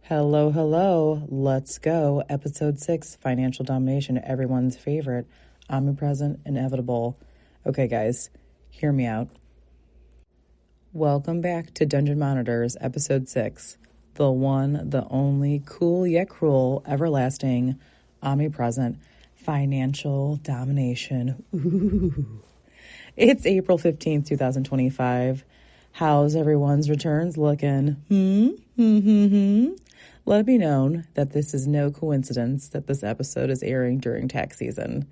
Hello, hello. Let's go. Episode 6, Financial Domination, everyone's favorite, Omnipresent, Inevitable. Okay, guys, hear me out. Welcome back to Dungeon Monitors, Episode 6, the one, the only, cool yet cruel, everlasting, omnipresent, financial domination. Ooh. It's April 15th, 2025. How's everyone's returns looking? Let it be known that this is no coincidence that this episode is airing during tax season.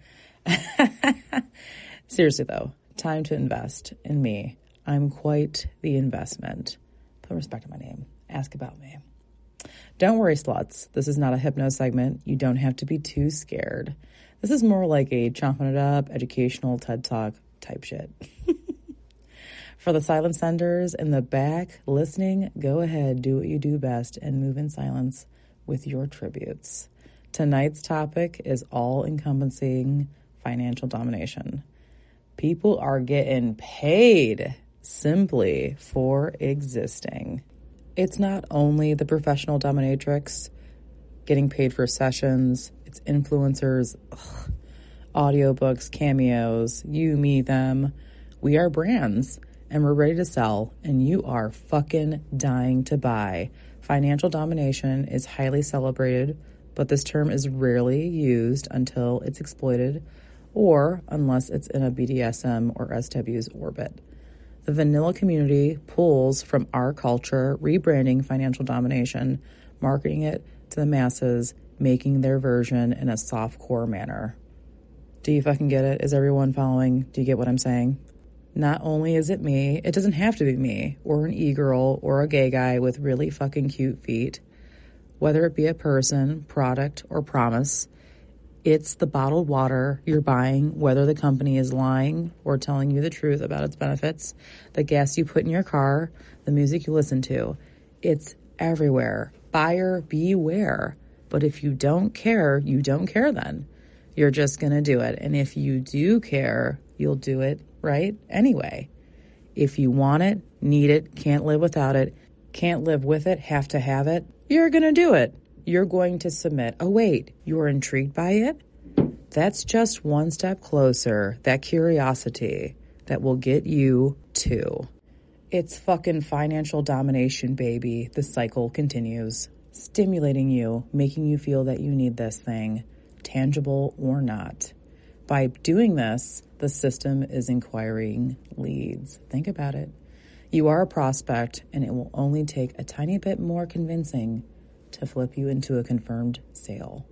Seriously, though, time to invest in me. I'm quite the investment. Put respect on my name. Ask about me. Don't worry, sluts. This is not a hypno segment. You don't have to be too scared. This is more like a chomping it up, educational TED Talk type shit. For the silent senders in the back listening, go ahead, do what you do best, and move in silence with your tributes. Tonight's topic is all-encompassing financial domination. People are getting paid simply for existing. It's not only the professional dominatrix getting paid for sessions, it's influencers, audiobooks, cameos, you, me, them. We are brands. And we're ready to sell, and you are fucking dying to buy. Financial domination is highly celebrated, but this term is rarely used until it's exploited or unless it's in a BDSM or SW's orbit. The vanilla community pulls from our culture, rebranding financial domination, marketing it to the masses, making their version in a softcore manner. Do you fucking get it? Is everyone following? Do you get what I'm saying? Not only is it me, it doesn't have to be me, or an e-girl, or a gay guy with really fucking cute feet. Whether it be a person, product, or promise, it's the bottled water you're buying, whether the company is lying or telling you the truth about its benefits, the gas you put in your car, the music you listen to. It's everywhere. Buyer beware. But if you don't care, you don't care then. You're just going to do it. And if you do care, you'll do it, right? Anyway, if you want it, need it, can't live without it, can't live with it, have to have it, you're going to do it. You're going to submit. Oh, wait, you're intrigued by it? That's just one step closer, that curiosity that will get you to. It's fucking financial domination, baby. The cycle continues, stimulating you, making you feel that you need this thing, tangible or not. By doing this, the system is acquiring leads. Think about it. You are a prospect, and it will only take a tiny bit more convincing to flip you into a confirmed sale,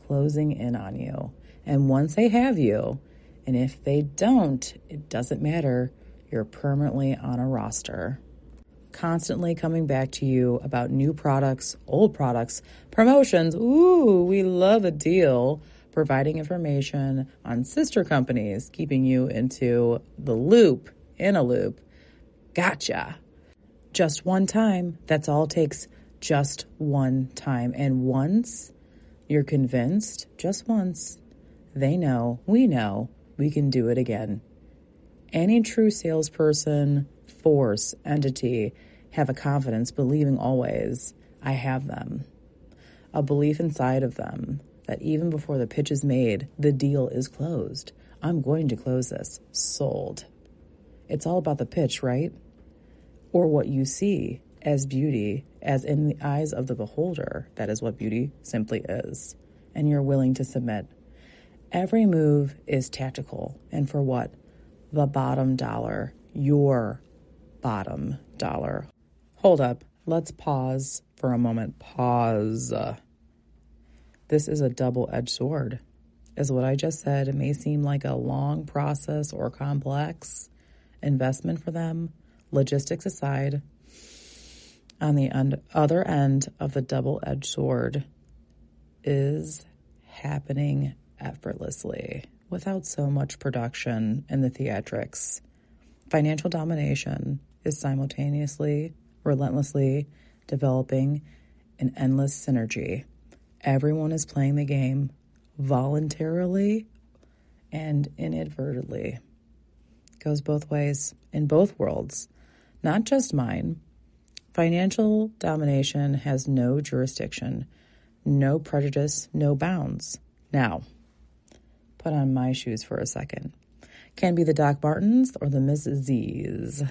closing in on you. And once they have you, and if they don't, it doesn't matter, you're permanently on a roster. Constantly coming back to you about new products, old products, promotions. Ooh, we love a deal. Providing information on sister companies, keeping you into the loop, in a loop. Gotcha. Just one time. That's all it takes. Just one time. And once you're convinced, just once, they know, we can do it again. Any true salesperson, force, entity, have a confidence, believing always, I have them. A belief inside of them that even before the pitch is made, the deal is closed. I'm going to close this. Sold. It's all about the pitch, right? Or what you see as beauty, as in the eyes of the beholder. That is what beauty simply is. And you're willing to submit. Every move is tactical. And for what? The bottom dollar. Your bottom dollar. Hold up. Let's pause for a moment. Pause. This is a double-edged sword. As what I just said, it may seem like a long process or complex investment for them. Logistics aside, on the other end of the double-edged sword is happening effortlessly without so much production in the theatrics. Financial domination is simultaneously, relentlessly developing an endless synergy. Everyone is playing the game voluntarily and inadvertently. Goes both ways in both worlds, not just mine. Financial domination has no jurisdiction, no prejudice, no bounds. Now, put on my shoes for a second. Can be the Doc Martens or the Miss Z's.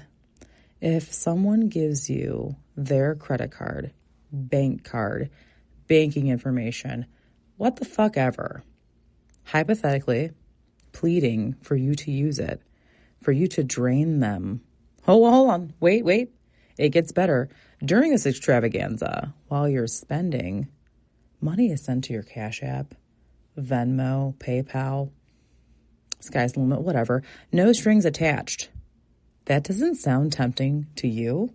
If someone gives you their credit card, bank card, banking information, what the fuck ever, hypothetically pleading for you to use it, for you to drain them. Oh, hold on. Wait. It gets better. During this extravaganza, while you're spending, money is sent to your Cash App, Venmo, PayPal, sky's the limit, whatever. No strings attached. That doesn't sound tempting to you?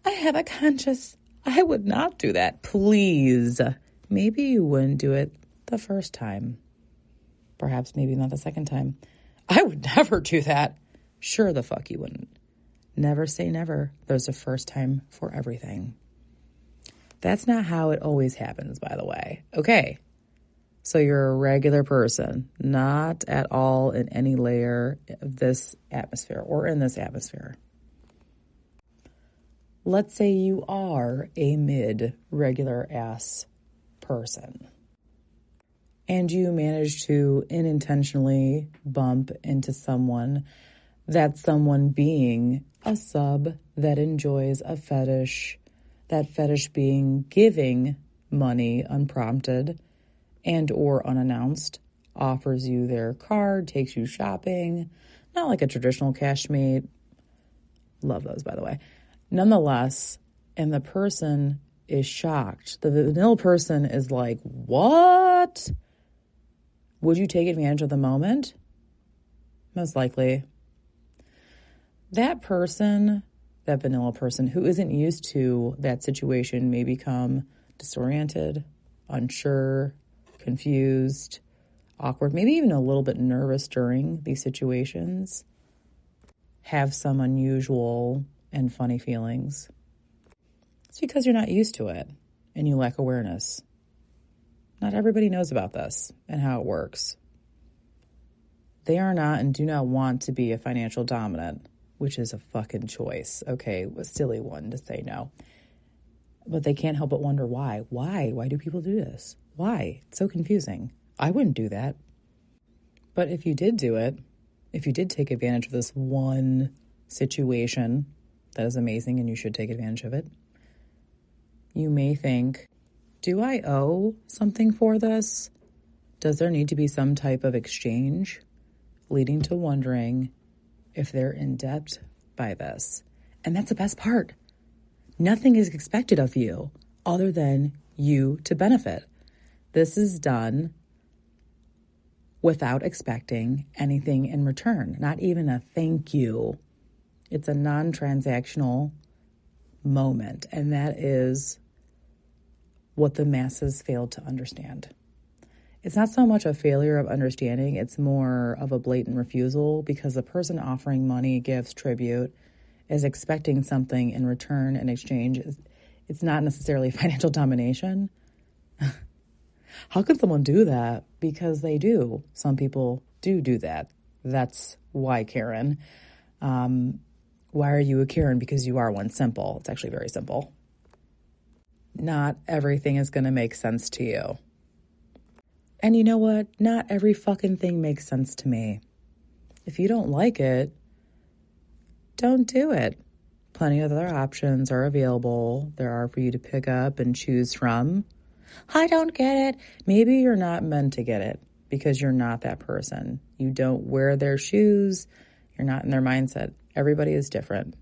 I have a conscience. I would not do that. Please. Maybe you wouldn't do it the first time. Perhaps maybe not the second time. I would never do that. Sure the fuck you wouldn't. Never say never. There's a first time for everything. That's not how it always happens, by the way. Okay. So you're a regular person, not at all in any layer of this atmosphere or in this atmosphere. Let's say you are a mid-regular ass person and you manage to unintentionally bump into someone, that someone being a sub that enjoys a fetish, that fetish being giving money unprompted and or unannounced, offers you their card, takes you shopping, not like a traditional cashmate. Love those, by the way. Nonetheless, and the person is shocked. The vanilla person is like, what? Would you take advantage of the moment? Most likely. That person, that vanilla person who isn't used to that situation may become disoriented, unsure, confused, awkward, maybe even a little bit nervous during these situations, have some unusual and funny feelings. It's because you're not used to it and you lack awareness. Not everybody knows about this and how it works. They are not and do not want to be a financial dominant, which is a fucking choice. Okay, a silly one to say no. But they can't help but wonder why. Why? Why do people do this? Why? It's so confusing. I wouldn't do that. But if you did do it, if you did take advantage of this one situation that is amazing and you should take advantage of it, you may think, do I owe something for this? Does there need to be some type of exchange? Leading to wondering if they're in debt by this. And that's the best part. Nothing is expected of you other than you to benefit. This is done without expecting anything in return, not even a thank you. It's a non-transactional moment, and that is what the masses fail to understand. It's not so much a failure of understanding, it's more of a blatant refusal because the person offering money, gifts, tribute is expecting something in return and exchange. It's not necessarily financial domination. How can someone do that? Because they do. Some people do that. That's why, Karen. Why are you a Karen? Because you are one. Simple. It's actually very simple. Not everything is going to make sense to you. And you know what? Not every fucking thing makes sense to me. If you don't like it, don't do it. Plenty of other options are available. There are for you to pick up and choose from. I don't get it. Maybe you're not meant to get it because you're not that person. You don't wear their shoes. You're not in their mindset. Everybody is different.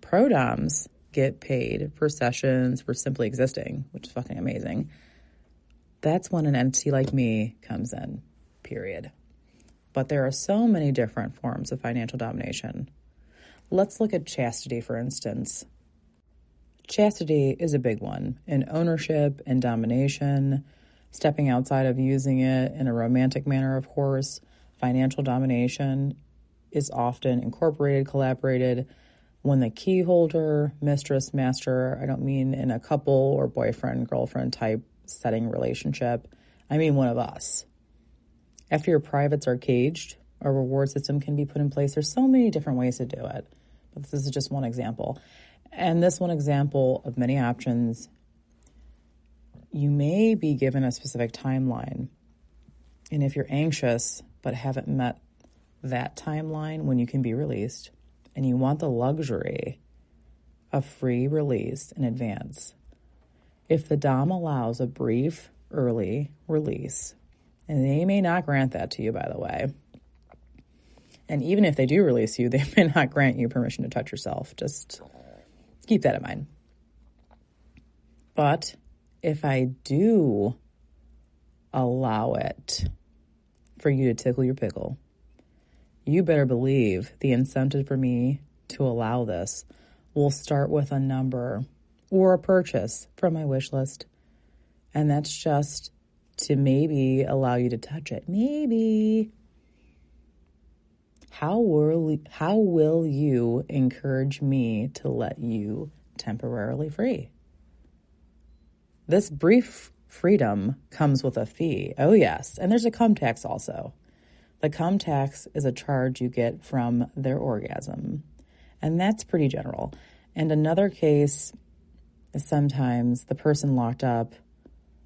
Pro-doms get paid for sessions for simply existing, which is fucking amazing. That's when an entity like me comes in, period. But there are so many different forms of financial domination. Let's look at chastity, for instance. Chastity is a big one in ownership and domination, stepping outside of using it in a romantic manner, of course. Financial domination is often incorporated, collaborated when the key holder, mistress, master, I don't mean in a couple or boyfriend, girlfriend type setting relationship. I mean one of us. After your privates are caged, a reward system can be put in place. There's so many different ways to do it, but this is just one example. And this one example of many options, you may be given a specific timeline. And if you're anxious but haven't met that timeline when you can be released, and you want the luxury of free release in advance, if the Dom allows a brief early release, and they may not grant that to you, by the way, and even if they do release you, they may not grant you permission to touch yourself. Just keep that in mind. But if I do allow it for you to tickle your pickle, you better believe the incentive for me to allow this will start with a number or a purchase from my wish list. And that's just to maybe allow you to touch it. Maybe. How will you encourage me to let you temporarily free? This brief freedom comes with a fee. Oh, yes. And there's a cum tax also. The cum tax is a charge you get from their orgasm. And that's pretty general. And another case is sometimes the person locked up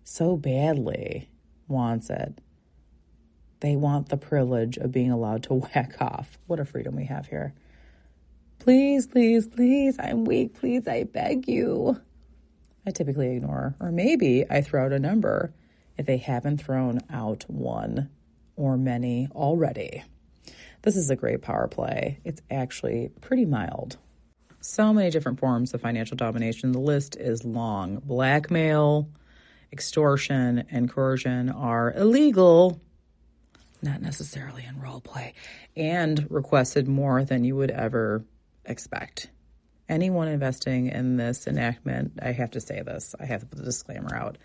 so badly wants it. They want the privilege of being allowed to whack off. What a freedom we have here. Please, please, please, I'm weak. Please, I beg you. I typically ignore. Or maybe I throw out a number if they haven't thrown out one or many already. This is a great power play. It's actually pretty mild. So many different forms of financial domination. The list is long. Blackmail, extortion, and coercion are illegal, not necessarily in role play, and requested more than you would ever expect. Anyone investing in this enactment, I have to say this, I have to put the disclaimer out,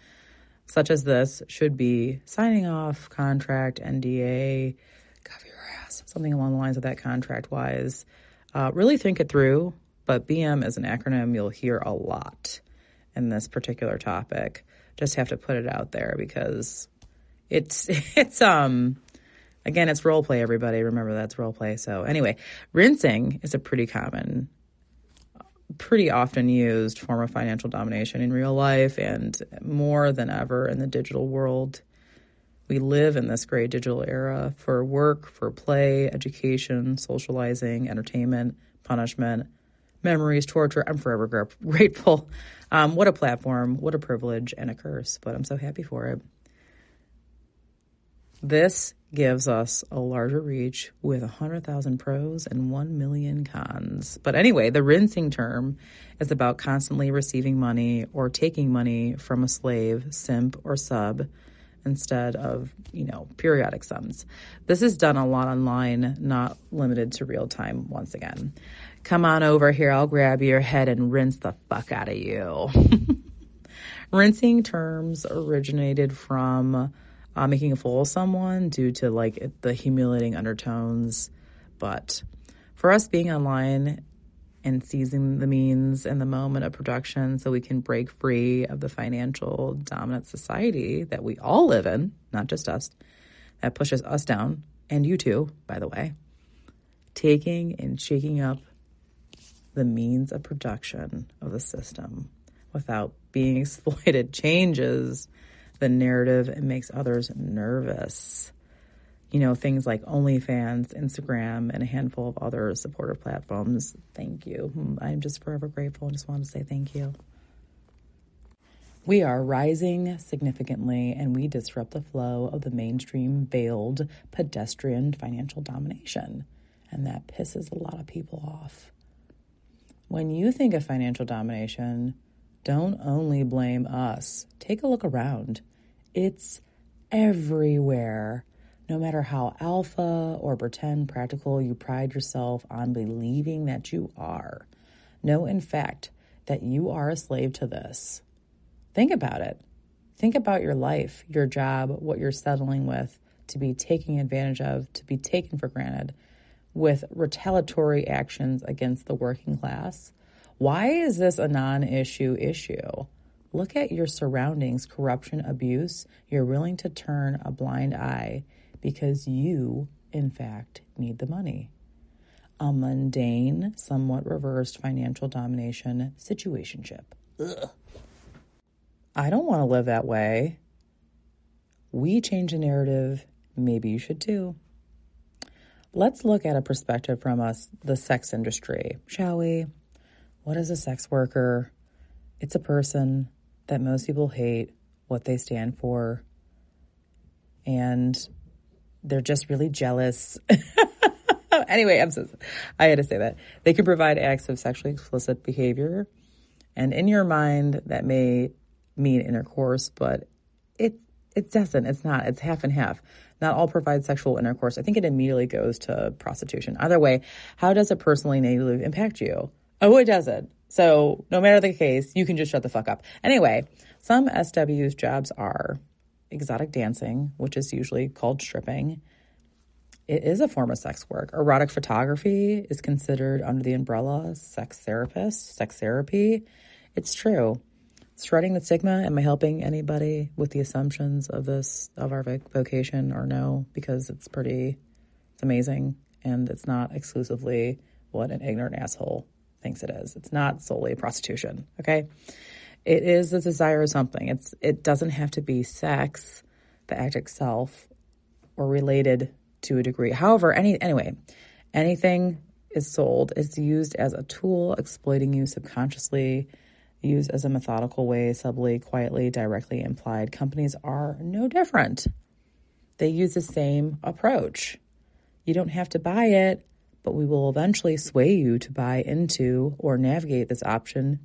such as this should be signing off, contract, NDA, cover your ass, something along the lines of that contract-wise. Really think it through, but BM is an acronym you'll hear a lot in this particular topic. Just have to put it out there because it's again, it's role play, everybody. Remember, that's role play. So anyway, rinsing is a pretty common, pretty often used form of financial domination in real life and more than ever in the digital world. We live in this great digital era for work, for play, education, socializing, entertainment, punishment, memories, torture. I'm forever grateful. What a platform, what a privilege and a curse, but I'm so happy for it. This gives us a larger reach with 100,000 pros and 1 million cons. But anyway, the rinsing term is about constantly receiving money or taking money from a slave, simp, or sub instead of, periodic sums. This is done a lot online, not limited to real time once again. Come on over here, I'll grab your head and rinse the fuck out of you. Rinsing terms originated from making a fool of someone due to the humiliating undertones. But for us being online and seizing the means in the moment of production so we can break free of the financial dominant society that we all live in, not just us, that pushes us down, and you too, by the way, taking and shaking up the means of production of the system without being exploited changes the narrative and makes others nervous. Things like OnlyFans, Instagram, and a handful of other supportive platforms. Thank you. I'm just forever grateful. I just want to say thank you. We are rising significantly, and we disrupt the flow of the mainstream veiled pedestrian financial domination. And that pisses a lot of people off. When you think of financial domination, don't only blame us. Take a look around. It's everywhere. No matter how alpha or pretend practical you pride yourself on believing that you are, know in fact that you are a slave to this. Think about it. Think about your life, your job, what you're settling with, to be taken advantage of, to be taken for granted, with retaliatory actions against the working class. Why is this a non-issue issue? Look at your surroundings, corruption, abuse. You're willing to turn a blind eye because you, in fact, need the money. a mundane, somewhat reversed financial domination situationship. Ugh. I don't want to live that way. We change the narrative. Maybe you should too. Let's look at a perspective from the sex industry, shall we? What is a sex worker? It's a person that most people hate what they stand for, and they're just really jealous. Anyway, I had to say that. They can provide acts of sexually explicit behavior, and in your mind, that may mean intercourse, but it doesn't. It's not. It's half and half. Not all provide sexual intercourse. I think it immediately goes to prostitution. Either way, how does it personally negatively impact you? Oh, it doesn't. So no matter the case, you can just shut the fuck up. Anyway, some SW's jobs are exotic dancing, which is usually called stripping. It is a form of sex work. Erotic photography is considered under the umbrella sex therapy. It's true. Shredding the stigma. Am I helping anybody with the assumptions of our vocation, or no? Because it's amazing, and it's not exclusively what an ignorant asshole thinks it is. It's not solely prostitution, okay? It is the desire of something. It doesn't have to be sex, the act itself, or related to a degree. However, anything is sold. It's used as a tool, exploiting you subconsciously, used as a methodical way, subtly, quietly, directly implied. Companies are no different. They use the same approach. You don't have to buy it, but we will eventually sway you to buy into or navigate this option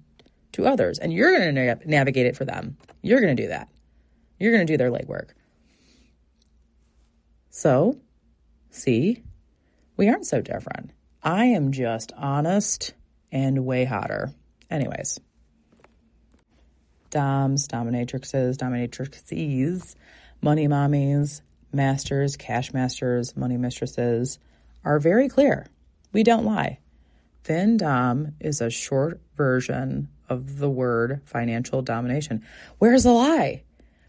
to others. And you're going to navigate it for them. You're going to do that. You're going to do their legwork. So, see, we aren't so different. I am just honest and way hotter. Anyways. Doms, dominatrixes, money mommies, masters, cash masters, money mistresses are very clear. We don't lie. Fin dom is a short version of the word financial domination. Where's the lie?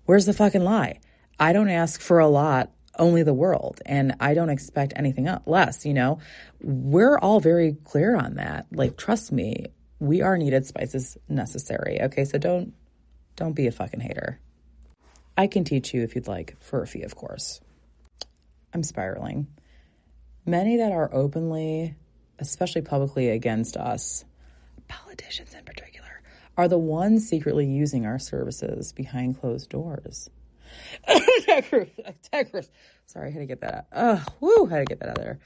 Where's the fucking lie? I don't ask for a lot, only the world. And I don't expect anything less, We're all very clear on that. Like, trust me, we are needed spices necessary. Okay, so don't be a fucking hater. I can teach you if you'd like, for a fee, of course. I'm spiraling. Many that are openly, especially publicly, against us, politicians in particular, are the ones secretly using our services behind closed doors. Sorry, I had to get that out. Had to get that out there.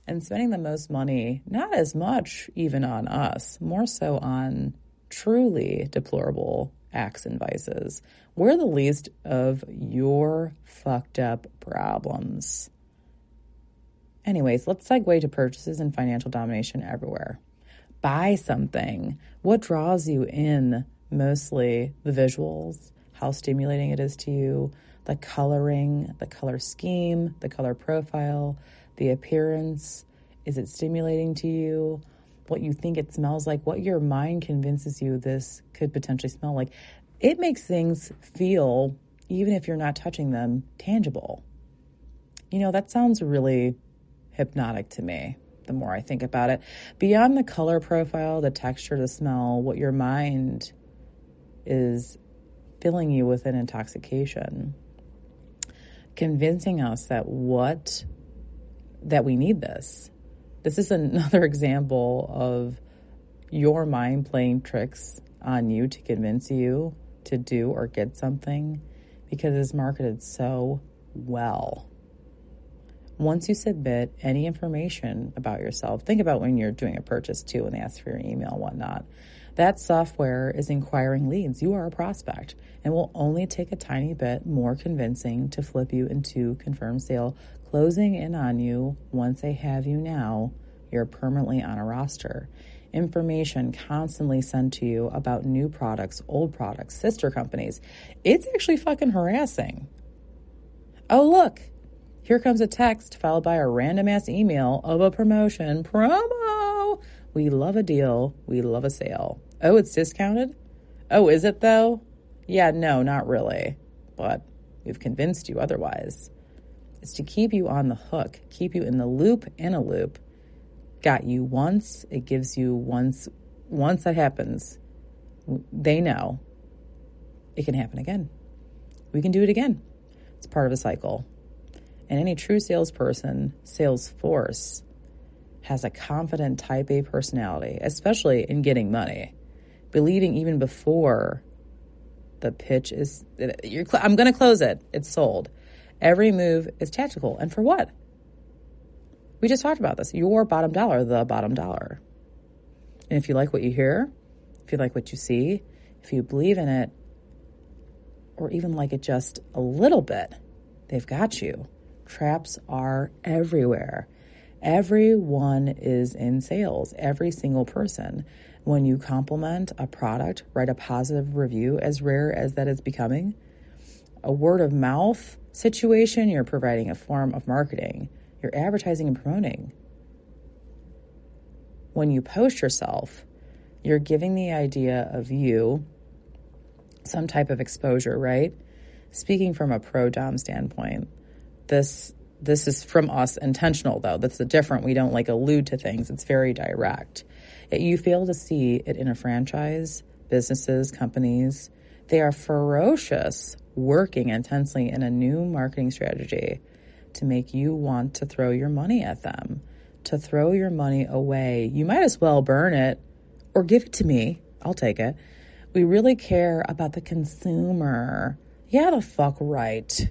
And spending the most money, not as much even on us, more so on truly deplorable acts and vices. We're the least of your fucked up problems. Anyways, let's segue to purchases and financial domination everywhere. Buy something. What draws you in? Mostly the visuals, how stimulating it is to you, the coloring, the color scheme, the color profile, the appearance. Is it stimulating to you? What you think it smells like, what your mind convinces you this could potentially smell like. It makes things feel, even if you're not touching them, tangible. That sounds really hypnotic to me, the more I think about it. Beyond the color profile, the texture, the smell, what your mind is filling you with an intoxication, convincing us that we need this. This is another example of your mind playing tricks on you to convince you to do or get something because it's marketed so well. Once you submit any information about yourself, think about when you're doing a purchase too, when they ask for your email and whatnot. That software is inquiring leads. You are a prospect and will only take a tiny bit more convincing to flip you into confirmed sale, closing in on you. Once they have you now, you're permanently on a roster. Information constantly sent to you about new products, old products, sister companies. It's actually fucking harassing. Oh, look, here comes a text followed by a random ass email of a promotion. Promo! We love a deal. We love a sale. Oh, it's discounted? Oh, is it though? Yeah, no, not really. But we've convinced you otherwise. It's to keep you on the hook, keep you in the loop, got you once, it gives you once. Once that happens, they know it can happen again. We can do it again. It's part of a cycle. And any true salesperson, sales force, has a confident type A personality, especially in getting money, believing even before the pitch is, I'm going to close it. It's sold. Every move is tactical. And for what? We just talked about this. Your bottom dollar, the bottom dollar. And if you like what you hear, if you like what you see, if you believe in it, or even like it just a little bit, they've got you. Traps are everywhere. Everyone is in sales, every single person. When you compliment a product, write a positive review, as rare as that is becoming. A word of mouth situation, you're providing a form of marketing. You're advertising and promoting. When you post yourself, you're giving the idea of you some type of exposure, right? Speaking from a pro-dom standpoint, this is from us intentional, though. That's the different. We don't allude to things. It's very direct. You fail to see it in a franchise, businesses, companies. They are ferocious, working intensely in a new marketing strategy to make you want to throw your money at them, to throw your money away. You might as well burn it or give it to me. I'll take it. We really care about the consumer. Yeah, the fuck right.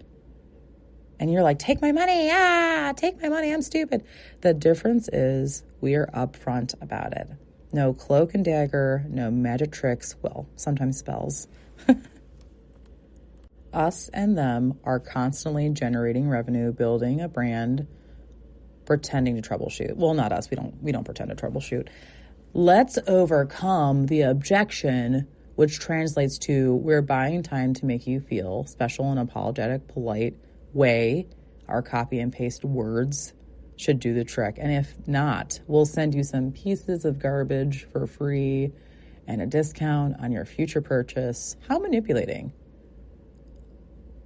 And you're like, take my money. Take my money. I'm stupid. The difference is we are upfront about it. No cloak and dagger, no magic tricks. Well, sometimes spells. Us and them are constantly generating revenue, building a brand, pretending to troubleshoot. Well, not us. We don't pretend to troubleshoot. Let's overcome the objection, which translates to we're buying time to make you feel special and apologetic, polite way. Our copy and paste words should do the trick. And if not, we'll send you some pieces of garbage for free and a discount on your future purchase. How manipulating.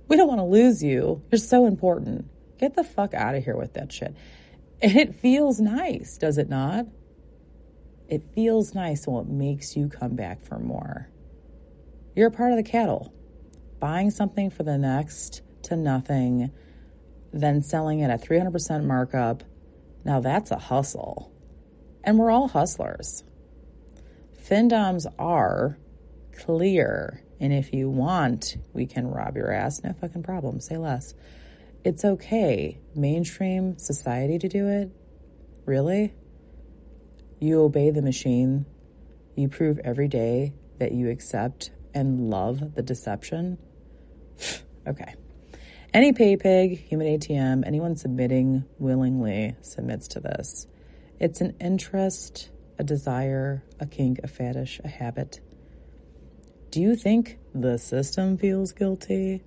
We don't want to lose you. You're so important. Get the fuck out of here with that shit. And it feels nice, does it not? It feels nice, so it makes you come back for more. You're a part of the cattle. Buying something for the next to nothing, then selling it at 300% markup. Now that's a hustle. And we're all hustlers. Findoms are clear. And if you want, we can rob your ass. No fucking problem. Say less. It's okay. Mainstream society to do it? Really? You obey the machine. You prove every day that you accept and love the deception. Okay. Any pay pig, human ATM, anyone submitting willingly submits to this. It's an interest, a desire, a kink, a fetish, a habit. Do you think the system feels guilty?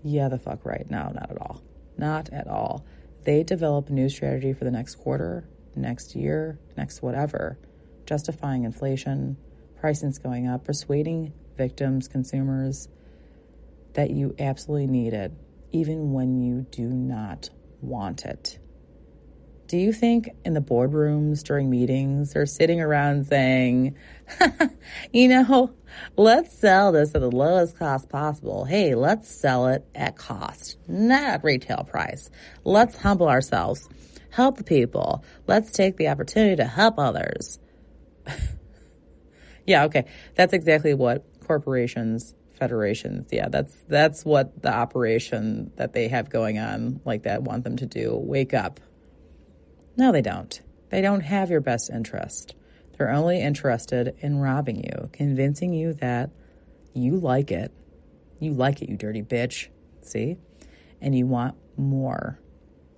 Yeah, the fuck right. No, not at all. Not at all. They develop a new strategy for the next quarter, next year, next whatever, justifying inflation, pricing's going up, persuading victims, consumers, that you absolutely need it, even when you do not want it. Do you think in the boardrooms during meetings they're sitting around saying, let's sell this at the lowest cost possible. Hey, let's sell it at cost, not at retail price. Let's humble ourselves, help the people. Let's take the opportunity to help others. Yeah, okay. That's exactly what corporations, federations, that's what the operation that they have going on like that want them to do. Wake up. No, they don't. They don't have your best interest. They're only interested in robbing you, convincing you that you like it. You like it, you dirty bitch. See? And you want more,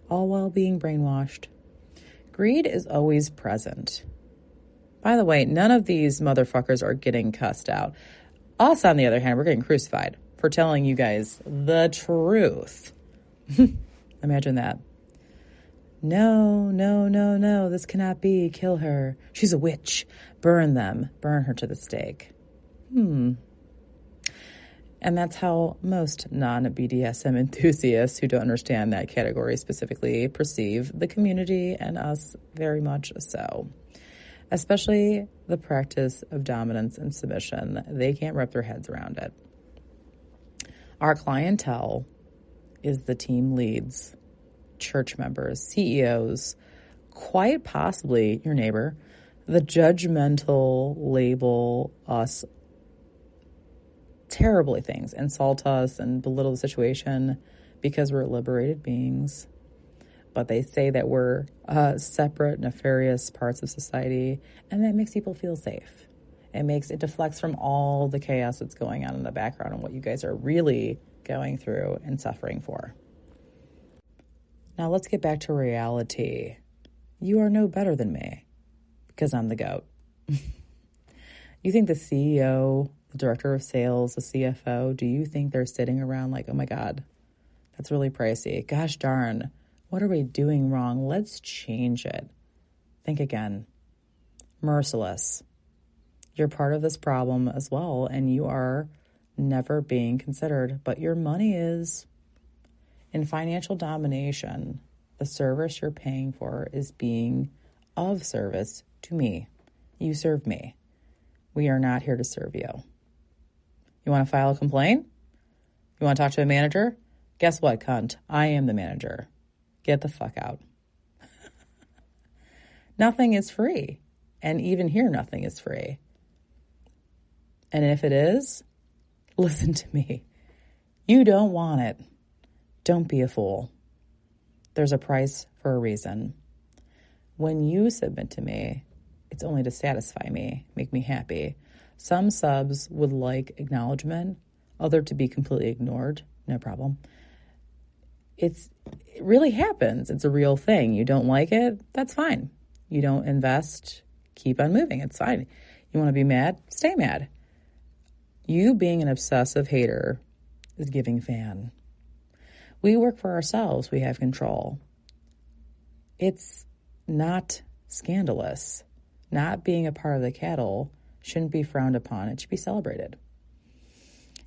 all while being brainwashed. Greed is always present. By the way, none of these motherfuckers are getting cussed out. Us, on the other hand, we're getting crucified for telling you guys the truth. Imagine that. No, this cannot be. Kill her. She's a witch. Burn them. Burn her to the stake. And that's how most non-BDSM enthusiasts who don't understand that category specifically perceive the community and us very much so. Especially the practice of dominance and submission. They can't wrap their heads around it. Our clientele is the team leads, church members, CEOs, quite possibly your neighbor, the judgmental label us terribly things, insult us and belittle the situation because we're liberated beings. But they say that we're separate, nefarious parts of society, and that makes people feel safe. It deflects from all the chaos that's going on in the background and what you guys are really going through and suffering for. Now let's get back to reality. You are no better than me because I'm the GOAT. You think the CEO, the director of sales, the CFO, do you think they're sitting around like, oh my God, that's really pricey. Gosh darn, what are we doing wrong? Let's change it. Think again. Merciless. You're part of this problem as well, and you are never being considered, but your money is. In financial domination, the service you're paying for is being of service to me. You serve me. We are not here to serve you. You want to file a complaint? You want to talk to a manager? Guess what, cunt? I am the manager. Get the fuck out. Nothing is free. And even here, nothing is free. And if it is, listen to me. You don't want it. Don't be a fool. There's a price for a reason. When you submit to me, it's only to satisfy me, make me happy. Some subs would like acknowledgement, other to be completely ignored. No problem. It really happens. It's a real thing. You don't like it? That's fine. You don't invest? Keep on moving. It's fine. You want to be mad? Stay mad. You being an obsessive hater is giving fan. We work for ourselves. We have control. It's not scandalous. Not being a part of the cattle shouldn't be frowned upon. It should be celebrated.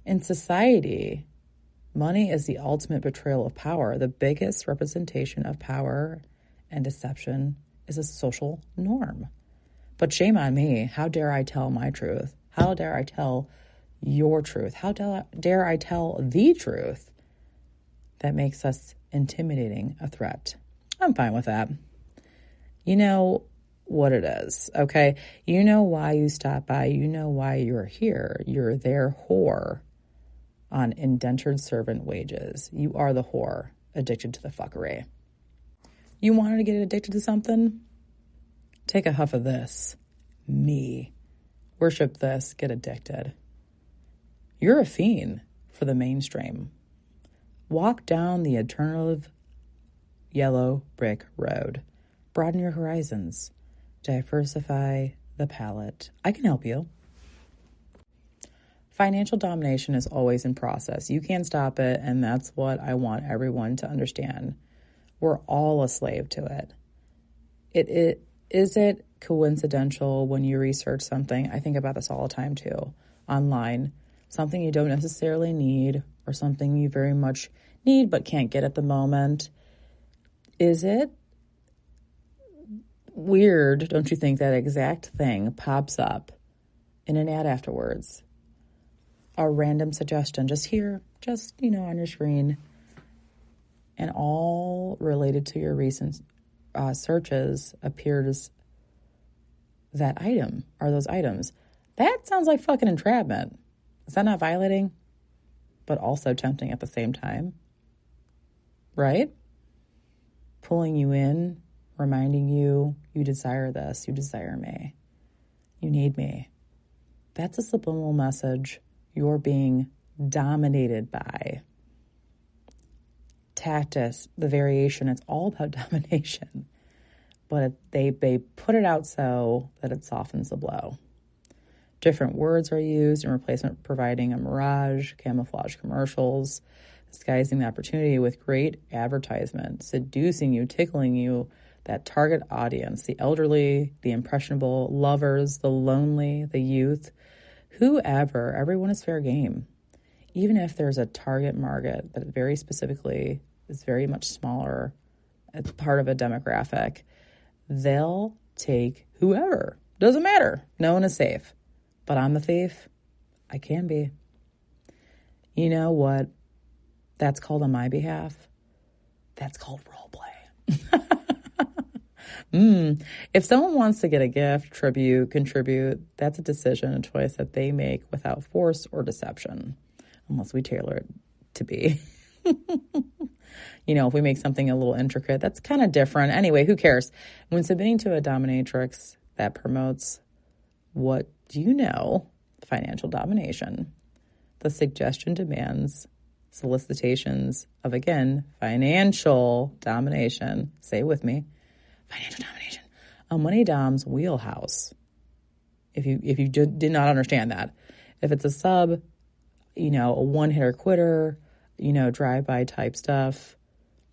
In society, money is the ultimate betrayal of power. The biggest representation of power and deception is a social norm. But shame on me. How dare I tell my truth? How dare I tell your truth? How dare I tell the truth that makes us intimidating, a threat? I'm fine with that. You know what it is, okay? You know why you stop by. You know why you're here. You're their whore on indentured servant wages. You are the whore addicted to the fuckery. You wanted to get addicted to something? Take a huff of this. Me. Worship this. Get addicted. You're a fiend for the mainstream. Walk down the alternative yellow brick road. Broaden your horizons. Diversify the palette. I can help you. Financial domination is always in process. You can't stop it, and that's what I want everyone to understand. We're all a slave to it. Is it coincidental when you research something? I think about this all the time too. Online, something you don't necessarily need or something you very much need but can't get at the moment. Is it weird, don't you think, that exact thing pops up in an ad afterwards? A random suggestion, just here, on your screen, and all related to your recent searches appears that item, or those items. That sounds like fucking entrapment. Is that not violating, but also tempting at the same time? Right? Pulling you in, reminding you, you desire this, you desire me, you need me. That's a subliminal message you're being dominated by. Tactus, the variation, it's all about domination. But they put it out so that it softens the blow. Different words are used in replacement, providing a mirage, camouflage commercials, disguising the opportunity with great advertisement, seducing you, tickling you, that target audience, the elderly, the impressionable, lovers, the lonely, the youth, whoever, everyone is fair game. even if there's a target market that very specifically is very much smaller, it's part of a demographic, they'll take whoever. Doesn't matter. No one is safe. But I'm the thief. I can be. You know what that's called on my behalf? That's called role play. If someone wants to get a gift, tribute, contribute, that's a decision, a choice that they make without force or deception, unless we tailor it to be. You know, if we make something a little intricate, that's kind of different. Anyway, who cares? When submitting to a dominatrix that promotes what you know, financial domination, the suggestion demands solicitations of, again, financial domination. Say it with me. Financial domination. A money dom's wheelhouse. If you did not understand that. If it's a sub, you know, a one-hitter quitter, you know, drive-by type stuff,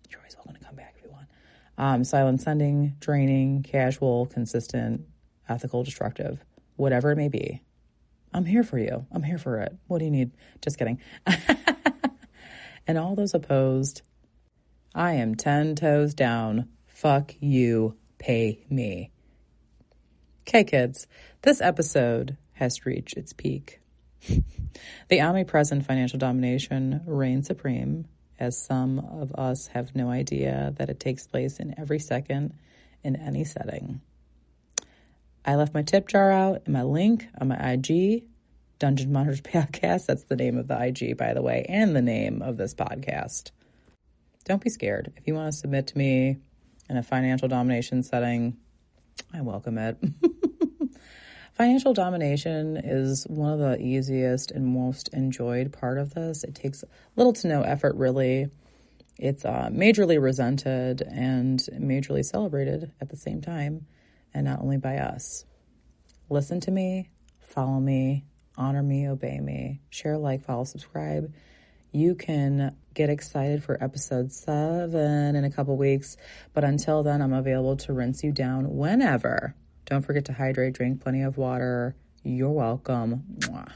you're always welcome to come back if you want. Silent sending, draining, casual, consistent, ethical, destructive, whatever it may be. I'm here for you. I'm here for it. What do you need? Just kidding. And all those opposed, I am 10 toes down. Fuck you. Pay me. Okay, kids. This episode has reached its peak. The omnipresent financial domination reigns supreme, as some of us have no idea that it takes place in every second, in any setting. I left my tip jar out and my link on my IG, Dungeon Monsters Podcast. That's the name of the IG, by the way, and the name of this podcast. Don't be scared. If you want to submit to me in a financial domination setting, I welcome it. Financial domination is one of the easiest and most enjoyed part of this. It takes little to no effort, really. It's majorly resented and majorly celebrated at the same time, and not only by us. Listen to me, follow me, honor me, obey me, share, like, follow, subscribe. You can get excited for episode 7 in a couple weeks, but until then, I'm available to rinse you down whenever. Don't forget to hydrate, drink plenty of water. You're welcome. Mwah.